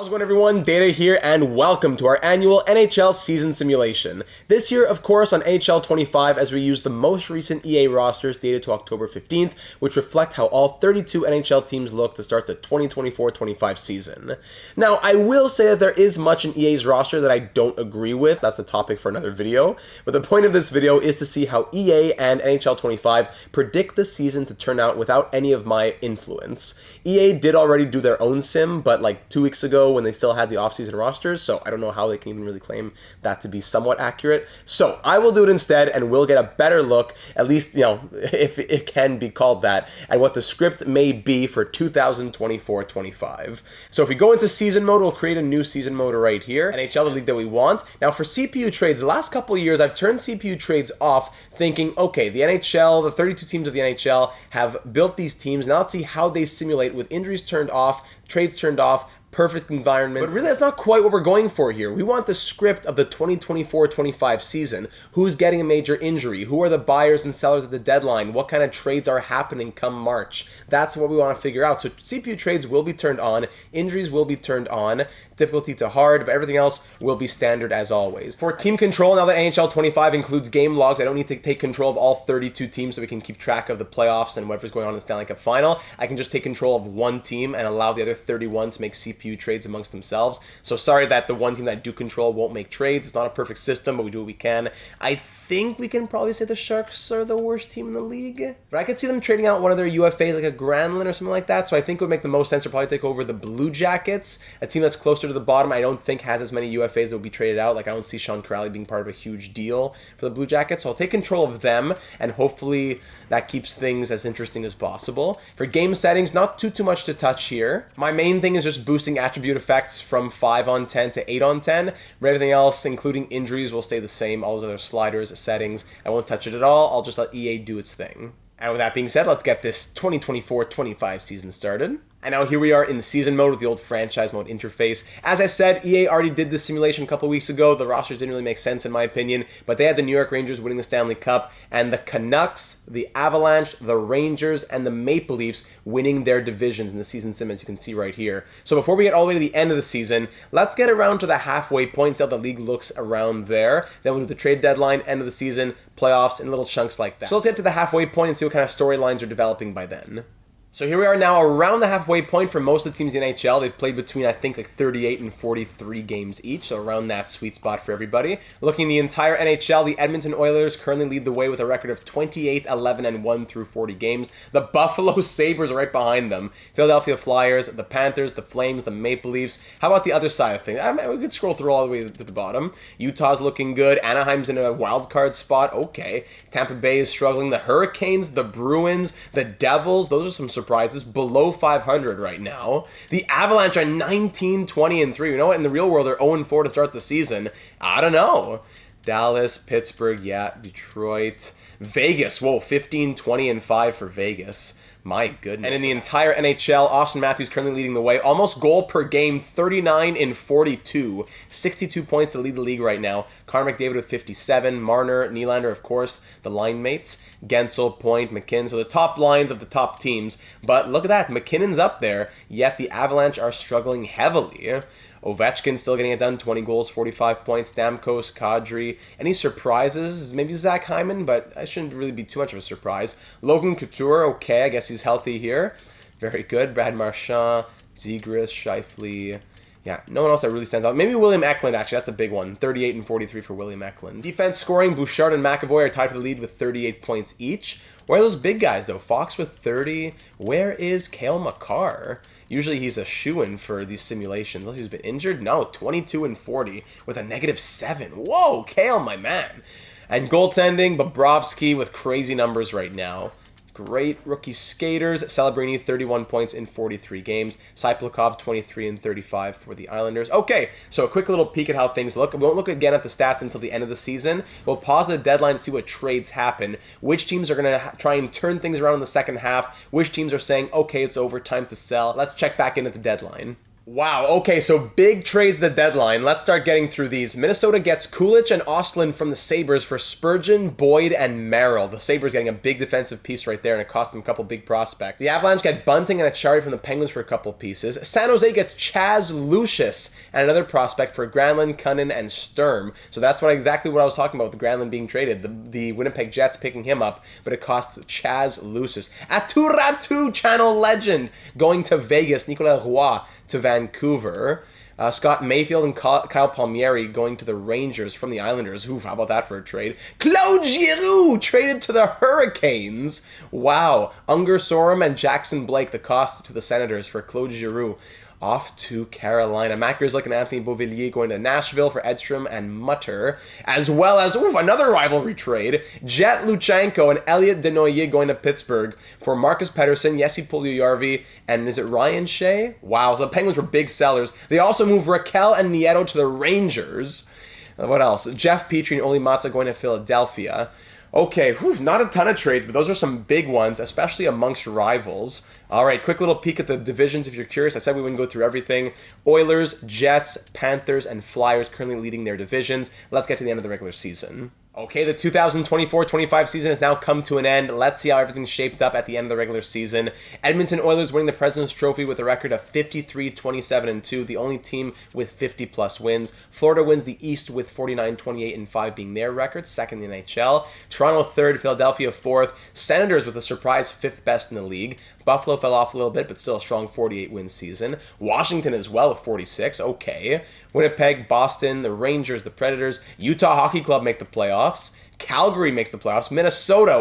How's it going, everyone? Data here, and welcome to our annual NHL Season Simulation. This year, of course, on NHL 25, as we use the most recent EA rosters dated to October 15th, which reflect how all 32 NHL teams look to start the 2024-25 season. Now, I will say that there is much in EA's roster that I don't agree with. That's a topic for another video. But the point of this video is to see how EA and NHL 25 predict the season to turn out without any of my influence. EA did already do their own sim, but like 2 weeks ago, when they still had the off-season rosters, so I don't know how they can even really claim that to be somewhat accurate. So I will do it instead, and we'll get a better look, at least, you know, if it can be called that, at what the script may be for 2024-25. So if we go into season mode, we'll create a new season mode right here, NHL, the league that we want. Now for CPU trades, the last couple of years, I've turned CPU trades off, thinking, okay, the NHL, the 32 teams of the NHL have built these teams. Now let's see how they simulate with injuries turned off, trades turned off, perfect environment. But really, that's not quite what we're going for here. We want the script of the 2024-25 season. Who's getting a major injury? Who are the buyers and sellers at the deadline? What kind of trades are happening come March? That's what we want to figure out. So CPU trades will be turned on. Injuries will be turned on. Difficulty to hard, but everything else will be standard as always. For team control, now that NHL 25 includes game logs, I don't need to take control of all 32 teams so we can keep track of the playoffs and whatever's going on in the Stanley Cup final. I can just take control of one team and allow the other 31 to make CPU trades amongst themselves. So sorry that the one team that I do control won't make trades. It's not a perfect system, but we do what we can. I think we can probably say the Sharks are the worst team in the league, but I could see them trading out one of their UFAs, like a Granlund or something like that. So I think it would make the most sense to probably take over the Blue Jackets, a team that's closer to the bottom. I don't think has as many UFAs that will be traded out. Like, I don't see Sean Kuraly being part of a huge deal for the Blue Jackets. So I'll take control of them, and hopefully that keeps things as interesting as possible. For game settings, not too much to touch here. My main thing is just boosting attribute effects from 5 on 10 to 8 on 10. But everything else, including injuries, will stay the same. All those other sliders, settings, I won't touch it at all. I'll just let EA do its thing. And with that being said, let's get this 2024-25 season started. And now here we are in season mode with the old franchise mode interface. As I said, EA already did this simulation a couple weeks ago. The rosters didn't really make sense in my opinion, but they had the New York Rangers winning the Stanley Cup and the Canucks, the Avalanche, the Rangers, and the Maple Leafs winning their divisions in the season sim, as you can see right here. So before we get all the way to the end of the season, let's get around to the halfway point, see how the league looks around there. Then we'll do the trade deadline, end of the season, playoffs, and little chunks like that. So let's get to the halfway point and see what kind of storylines are developing by then. So here we are now around the halfway point for most of the teams in the NHL. They've played between, I think, like 38 and 43 games each, so around that sweet spot for everybody. Looking at the entire NHL, the Edmonton Oilers currently lead the way with a record of 28, 11, and 1 through 40 games. The Buffalo Sabres are right behind them. Philadelphia Flyers, the Panthers, the Flames, the Maple Leafs. How about the other side of things? We could scroll through all the way to the bottom. Utah's looking good. Anaheim's in a wild card spot. Okay. Tampa Bay is struggling. The Hurricanes, the Bruins, the Devils, those are some surprises, below 500 right now. The Avalanche are 19, 20, and 3. You know what? In the real world, they're 0-4 to start the season. I don't know. Dallas, Pittsburgh, yeah, Detroit. Vegas, whoa, 15, 20, and 5 for Vegas. My goodness. And in the entire NHL, Austin Matthews currently leading the way. Almost goal per game, 39 in 42. 62 points to lead the league right now. Connor McDavid with 57. Marner, Nylander, of course, the line mates. Gensel, Point, McKinnon. So the top lines of the top teams. But look at that. McKinnon's up there, yet the Avalanche are struggling heavily. Ovechkin still getting it done, 20 goals, 45 points. Stamkos, Kadri. Any surprises? Maybe Zach Hyman, but that shouldn't really be too much of a surprise. Logan Couture, okay, I guess he's healthy here. Very good. Brad Marchand, Zegras, Scheifele. Yeah, no one else that really stands out. Maybe William Eklund, actually. That's a big one. 38 and 43 for William Eklund. Defense scoring, Bouchard and McAvoy are tied for the lead with 38 points each. Where are those big guys, though? Fox with 30. Where is Cale Makar? Usually he's a shoo-in for these simulations. Unless he's been injured? No, 22 and 40 with a -7. Whoa, Cale, my man. And goaltending, Bobrovsky with crazy numbers right now. Great rookie skaters. Celebrini, 31 points in 43 games. Cyplikov, 23 and 35 for the Islanders. Okay, so a quick little peek at how things look. We won't look again at the stats until the end of the season. We'll pause the deadline to see what trades happen. Which teams are going to try and turn things around in the second half. Which teams are saying, okay, it's over, time to sell. Let's check back in at the deadline. Wow, okay, so big trades at the deadline. Let's start getting through these. Minnesota gets Kulich and Ostlund from the Sabres for Spurgeon, Boyd, and Merrill. The Sabres getting a big defensive piece right there, and it cost them a couple big prospects. The Avalanche get Bunting and Achari from the Penguins for a couple pieces. San Jose gets Chaz Lucius and another prospect for Granlund, Cunnin, and Sturm. So that's exactly what I was talking about with Granlund being traded. The Winnipeg Jets picking him up, but it costs Chaz Lucius. Aturatu Channel legend going to Vegas. Nicolas Roy to Vancouver. Scott Mayfield and Kyle Palmieri going to the Rangers from the Islanders. Ooh, how about that for a trade? Claude Giroux traded to the Hurricanes. Wow. Unger Sorum and Jackson Blake, the cost to the Senators for Claude Giroux. Off to Carolina. Matt Grzelcyk and Anthony Beauvillier going to Nashville for Edstrom and Mutter, as well as another rivalry trade. Jet Luchenko and Elliot Denoyer going to Pittsburgh for Marcus Pettersson, Jesse Puljujarvi, and is it Ryan Shea? Wow, so the Penguins were big sellers. They also moved Raquel and Nieto to the Rangers. What else? Jeff Petrie and Oli Mata going to Philadelphia. Okay, not a ton of trades, but those are some big ones, especially amongst rivals. All right, quick little peek at the divisions if you're curious. I said we wouldn't go through everything. Oilers, Jets, Panthers, and Flyers currently leading their divisions. Let's get to the end of the regular season. Okay, the 2024-25 season has now come to an end. Let's see how everything's shaped up at the end of the regular season. Edmonton Oilers winning the President's Trophy with a record of 53-27-2, the only team with 50-plus wins. Florida wins the East with 49-28-5 being their record, second in the NHL. Toronto third, Philadelphia fourth. Senators with a surprise fifth best in the league. Buffalo fell off a little bit, but still a strong 48-win season. Washington as well with 46. Okay. Winnipeg, Boston, the Rangers, the Predators. Utah Hockey Club make the playoffs. Calgary makes the playoffs. Minnesota,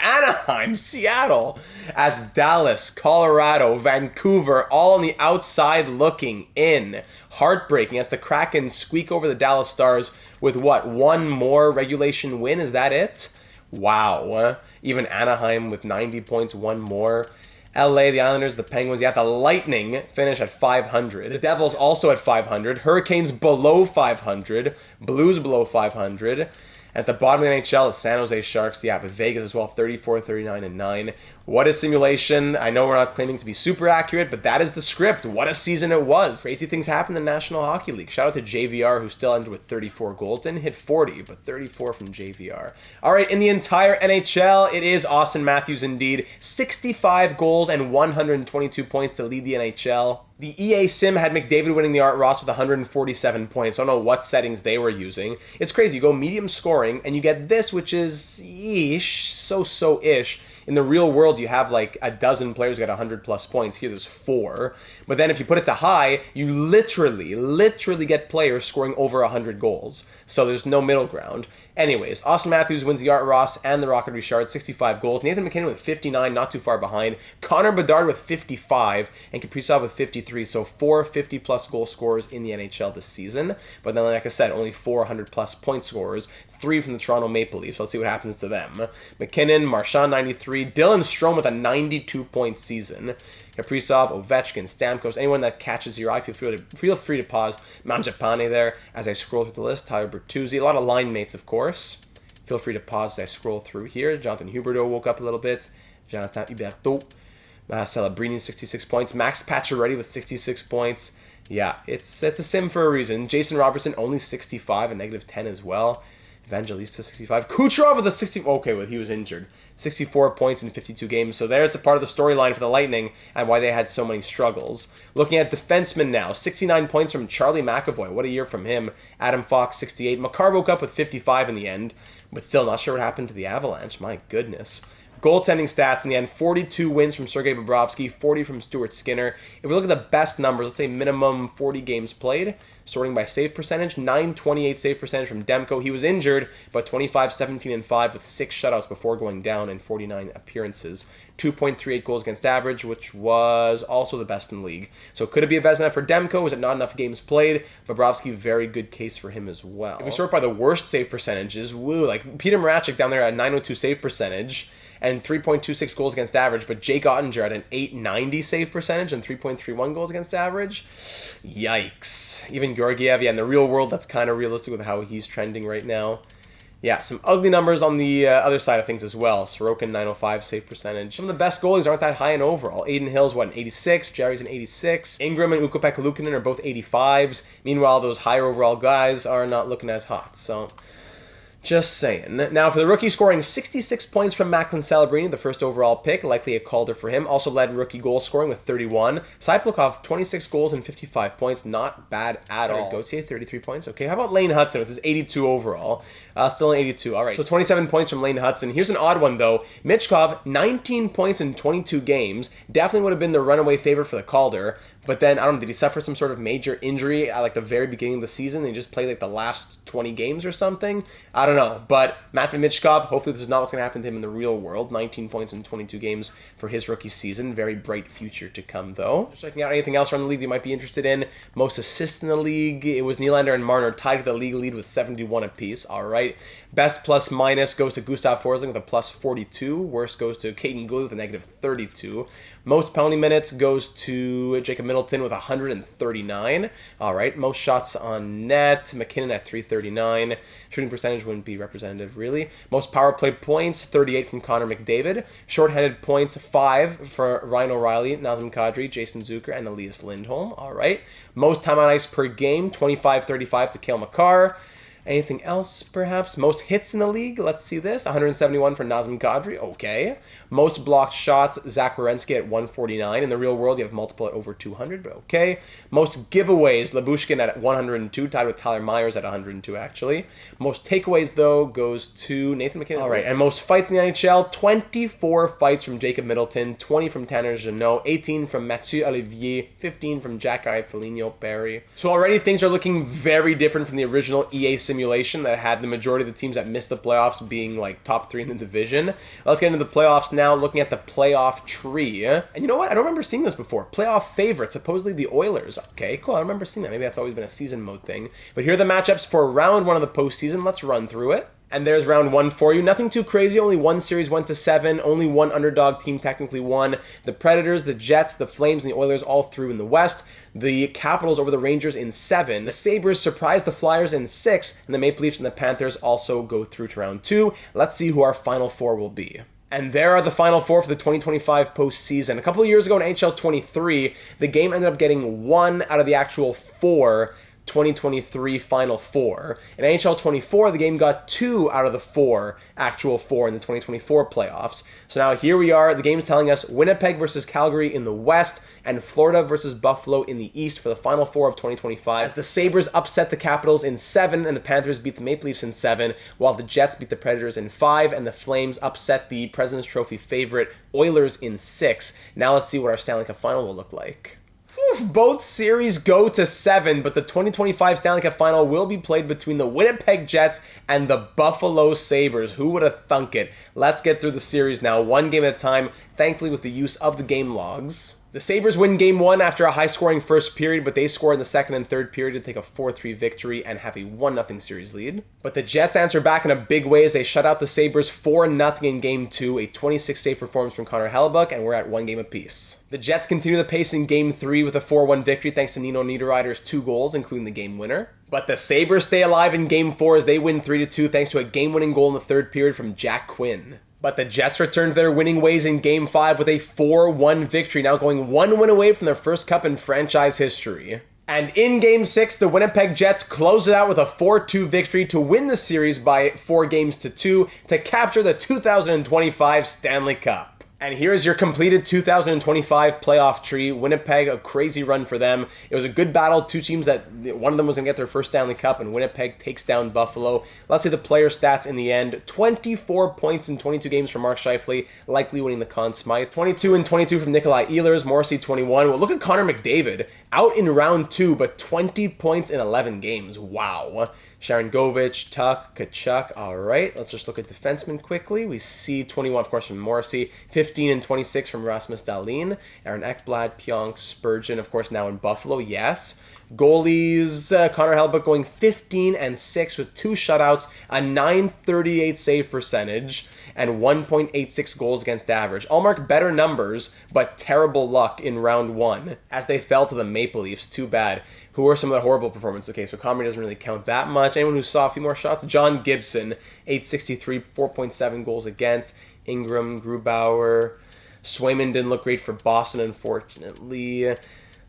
Anaheim, Seattle. As Dallas, Colorado, Vancouver, all on the outside looking in. Heartbreaking as the Kraken squeak over the Dallas Stars with one more regulation win? Is that it? Wow. Even Anaheim with 90 points, one more. LA, the Islanders, the Penguins. The Lightning finish at 500. The Devils also at 500. Hurricanes below 500. Blues below 500. At the bottom of the NHL is San Jose Sharks. But Vegas as well, 34, 39, and 9. What a simulation. I know we're not claiming to be super accurate, but that is the script. What a season it was. Crazy things happen in the National Hockey League. Shout out to JVR, who still ended with 34 goals. Didn't hit 40, but 34 from JVR. All right, in the entire NHL, it is Austin Matthews indeed. 65 goals and 122 points to lead the NHL. The EA Sim had McDavid winning the Art Ross with 147 points. I don't know what settings they were using. It's crazy. You go medium scoring, and you get this, which is ish, so-ish. In the real world, you have like a dozen players who got 100-plus points. Here, there's 4. But then if you put it to high, you literally get players scoring over 100 goals. So there's no middle ground. Anyways, Austin Matthews wins the Art Ross and the Rocket Richard, 65 goals. Nathan McKinnon with 59, not too far behind. Connor Bedard with 55, and Kaprizov with 53. So 4 50-plus goal scorers in the NHL this season. But then, like I said, only 4 100-plus point scorers. 3 from the Toronto Maple Leafs. Let's see what happens to them. McKinnon, Marchand 93, Dylan Strome with a 92-point season. Kaprizov, Ovechkin, Stamkos, anyone that catches your eye, feel free to pause. Mangiapane there as I scroll through the list. Tyler Bertuzzi, a lot of line mates, of course. Feel free to pause as I scroll through here. Jonathan Huberdeau woke up a little bit. Jonathan Huberdeau. Celebrini, 66 points. Max Pacioretty with 66 points. Yeah, it's a sim for a reason. Jason Robertson, only 65, a negative 10 as well. Evangelista 65. Kucherov with a 60. Okay, well, he was injured. 64 points in 52 games. So there's a part of the storyline for the Lightning and why they had so many struggles. Looking at defensemen now. 69 points from Charlie McAvoy. What a year from him. Adam Fox, 68. Makar woke up with 55 in the end, but still not sure what happened to the Avalanche. My goodness. Goaltending stats in the end, 42 wins from Sergei Bobrovsky, 40 from Stuart Skinner. If we look at the best numbers, let's say minimum 40 games played, sorting by save percentage, 928 save percentage from Demko. He was injured, but 25, 17, and 5 with 6 shutouts before going down in 49 appearances. 2.38 goals against average, which was also the best in the league. So could it be a Vezina for Demko? Was it not enough games played? Bobrovsky, very good case for him as well. If we sort by the worst save percentages, like Peter Marachik down there at 902 save percentage, and 3.26 goals against average, but Jake Ottinger at an 890 save percentage and 3.31 goals against average. Yikes. Even Georgiev, in the real world, that's kind of realistic with how he's trending right now. Yeah, some ugly numbers on the other side of things as well. Sorokin, 905 save percentage. Some of the best goalies aren't that high in overall. Aiden Hill's, what, an 86? Jerry's an 86. Ingram and Ukko-Pekka Luukkonen are both 85s. Meanwhile, those higher overall guys are not looking as hot. So, just saying. Now, for the rookie, scoring 66 points from Macklin Celebrini, the first overall pick, likely a Calder for him. Also led rookie goal scoring with 31. Saiplikov, 26 goals and 55 points. Not bad at all. Gauthier, 33 points. Okay, how about Lane Hudson with his 82 overall? Still an 82. All right, so 27 points from Lane Hudson. Here's an odd one, though. Michkov, 19 points in 22 games. Definitely would have been the runaway favorite for the Calder. But then, I don't know, did he suffer some sort of major injury at like the very beginning of the season and he just played like the last 20 games or something? I don't know. But Matvei Michkov, hopefully this is not what's going to happen to him in the real world. 19 points in 22 games for his rookie season. Very bright future to come, though. Just checking out anything else around the league you might be interested in. Most assists in the league. It was Nylander and Marner tied for the league lead with 71 apiece. All right. Best plus minus goes to Gustav Forsling with a plus 42. Worst goes to Caden Gooley with a negative 32. Most penalty minutes goes to Jacob Middleton with 139. All right. Most shots on net. McKinnon at 339. Shooting percentage wouldn't be representative, really. Most power play points, 38 from Connor McDavid. Shorthanded points, 5 for Ryan O'Reilly, Nazem Kadri, Jason Zucker, and Elias Lindholm. All right. Most time on ice per game, 25-35 to Cale Makar. Anything else, perhaps? Most hits in the league? Let's see this. 171 for Nazem Kadri. Okay. Most blocked shots, Zach Werenski at 149. In the real world, you have multiple at over 200, but okay. Most giveaways, Lyubushkin at 102, tied with Tyler Myers at 102, actually. Most takeaways, though, goes to Nathan McKinnon. All right. And most fights in the NHL, 24 fights from Jacob Middleton, 20 from Tanner Jeannot, 18 from Mathieu Olivier, 15 from Jack-Eye Foligno Perry. So already things are looking very different from the original EA simulation that had the majority of the teams that missed the playoffs being like top 3 in the division. Let's get into the playoffs now, looking at the playoff tree. And you know what? I don't remember seeing this before. Playoff favorite, supposedly the Oilers. Okay, cool. I remember seeing that. Maybe that's always been a season mode thing. But here are the matchups for round 1 of the postseason. Let's run through it. And there's round 1 for you. Nothing too crazy. Only one series went to 7. Only one underdog team technically won. The Predators, the Jets, the Flames, and the Oilers all through in the West. The Capitals over the Rangers in 7. The Sabres surprised the Flyers in 6. And the Maple Leafs and the Panthers also go through to round 2. Let's see who our final 4 will be. And there are the final 4 for the 2025 postseason. A couple of years ago in NHL 23, the game ended up getting 1 out of the actual 4 2023 Final 4. In NHL 24, the game got 2 out of the 4 actual 4 in the 2024 playoffs. So now here we are. The game is telling us Winnipeg versus Calgary in the West and Florida versus Buffalo in the East for the Final 4 of 2025. As the Sabres upset the Capitals in 7 and the Panthers beat the Maple Leafs in 7, while the Jets beat the Predators in 5 and the Flames upset the President's Trophy favorite Oilers in 6. Now let's see what our Stanley Cup Final will look like. Both series go to 7, but the 2025 Stanley Cup Final will be played between the Winnipeg Jets and the Buffalo Sabres. Who would have thunk it? Let's get through the series now, one game at a time, thankfully with the use of the game logs. The Sabres win Game 1 after a high-scoring first period, but they score in the second and third period to take a 4-3 victory and have a 1-0 series lead. But the Jets answer back in a big way as they shut out the Sabres 4-0 in Game 2, a 26-save performance from Connor Hellebuyck, and we're at 1 game apiece. The Jets continue the pace in Game 3 with a 4-1 victory thanks to Nino Niederreiter's 2 goals, including the game winner. But the Sabres stay alive in Game 4 as they win 3-2 thanks to a game-winning goal in the third period from Jack Quinn. But the Jets return to their winning ways in Game 5 with a 4-1 victory, now going 1 win away from their first cup in franchise history. And in Game 6, the Winnipeg Jets close it out with a 4-2 victory to win the series by 4-2 to capture the 2025 Stanley Cup. And here's your completed 2025 playoff tree. Winnipeg, a crazy run for them. It was a good battle. 2 teams that one of them was going to get their first Stanley Cup, and Winnipeg takes down Buffalo. Let's see the player stats in the end. 24 points in 22 games for Mark Scheifele, likely winning the Conn Smythe. 22 and 22 from Nikolai Ehlers, Morrissey 21. Well, look at Connor McDavid. Out in round 2, but 20 points in 11 games. Wow. Sharon Govich, Tuck, Kachuk. All right, let's just look at defensemen quickly. We see 21, of course, from Morrissey, 15 and 26 from Rasmus Dahlin, Aaron Ekblad, Pionk, Spurgeon, of course, now in Buffalo, yes. Goalies, Connor Hellebuyck going 15 and 6 with 2 shutouts, a .938 save percentage, and 1.86 goals against average. All mark better numbers, but terrible luck in round 1 as they fell to the Maple Leafs. Too bad. Who are some of the horrible performances? Okay, so Comrie doesn't really count that much. much. Anyone who saw a few more shots? John Gibson, 863, 4.7 goals against. Ingram, Grubauer, Swayman didn't look great for Boston, unfortunately.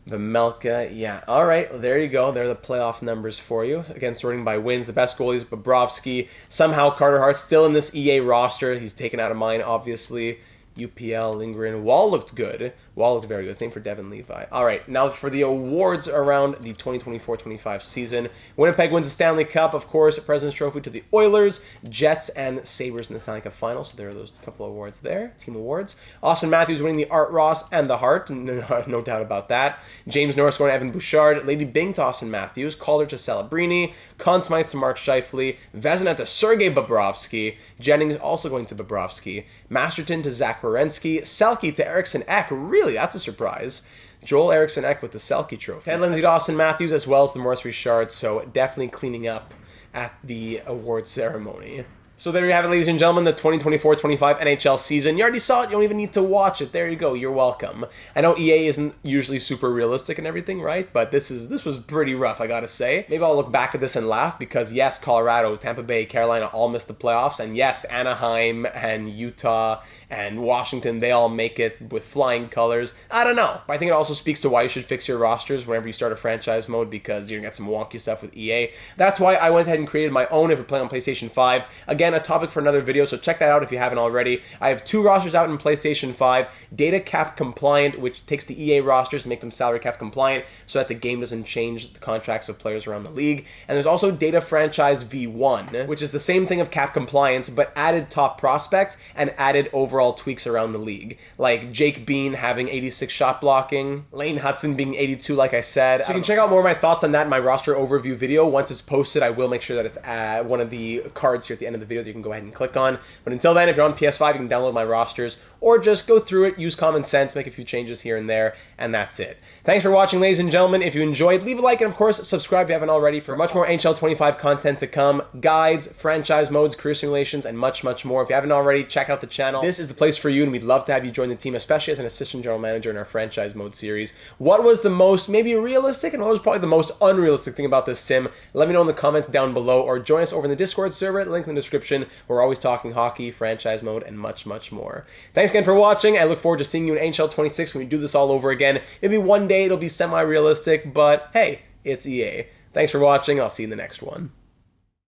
Vejmelka, yeah. All right, well, there you go. There are the playoff numbers for you. Again, sorting by wins. The best goalies, Bobrovsky. Somehow Carter Hart still in this EA roster. He's taken out of mine, obviously. UPL, Lindgren. Wall looked good. Wall looked very good. Same for Devin Levi. All right, now for the awards around the 2024-25 season. Winnipeg wins the Stanley Cup, of course. President's Trophy to the Oilers, Jets, and Sabres in the Stanley Cup Final. So there are those couple of awards there. Team awards. Austin Matthews winning the Art Ross and the Hart. No doubt about that. James Norris going to Evan Bouchard. Lady Byng to Austin Matthews. Calder to Celebrini. Conn Smythe to Mark Scheifele. Vezina to Sergei Bobrovsky. Jennings also going to Bobrovsky. Masterton to Zach Werenski. Selke to Eriksson Ek. Really, that's a surprise. Joel Eriksson Ek with the Selke trophy. Ted Lindsay to Austin Matthews, as well as the Maurice Richard, so definitely cleaning up at the award ceremony. So there you have it, ladies and gentlemen, the 2024-25 NHL season. You already saw it. You don't even need to watch it. There you go. You're welcome. I know EA isn't usually super realistic and everything, right? But this was pretty rough, I gotta say. Maybe I'll look back at this and laugh because, yes, Colorado, Tampa Bay, Carolina all missed the playoffs. And, yes, Anaheim and Utah and Washington, they all make it with flying colors. I don't know. But I think it also speaks to why you should fix your rosters whenever you start a franchise mode because you're going to get some wonky stuff with EA. That's why I went ahead and created my own if you're playing on PlayStation 5. Again, a topic for another video, so check that out if you haven't already. I have 2 rosters out in PlayStation 5. Data cap compliant, which takes the EA rosters and make them salary cap compliant so that the game doesn't change the contracts of players around the league. And there's also Data Franchise V1, which is the same thing of cap compliance, but added top prospects and added overall tweaks around the league. Like Jake Bean having 86 shot blocking, Lane Hudson being 82, like I said. So you can check out more of my thoughts on that in my roster overview video. Once it's posted, I will make sure that it's one of the cards here at the end of the video that you can go ahead and click on. But until then, if you're on PS5, you can download my rosters or just go through it, use common sense, make a few changes here and there, and that's it. Thanks for watching, ladies and gentlemen. If you enjoyed, leave a like and, of course, subscribe if you haven't already for much more NHL 25 content to come, guides, franchise modes, career simulations, and much, much more. If you haven't already, check out the channel. This is the place for you, and we'd love to have you join the team, especially as an assistant general manager in our franchise mode series. What was the most maybe realistic and what was probably the most unrealistic thing about this sim? Let me know in the comments down below, or join us over in the Discord server, link in the description. We're always talking hockey, franchise mode, and much, much more. Thanks again for watching. I look forward to seeing you in NHL 26 when we do this all over again. Maybe one day it'll be semi-realistic, but hey, it's EA. Thanks for watching. I'll see you in the next one.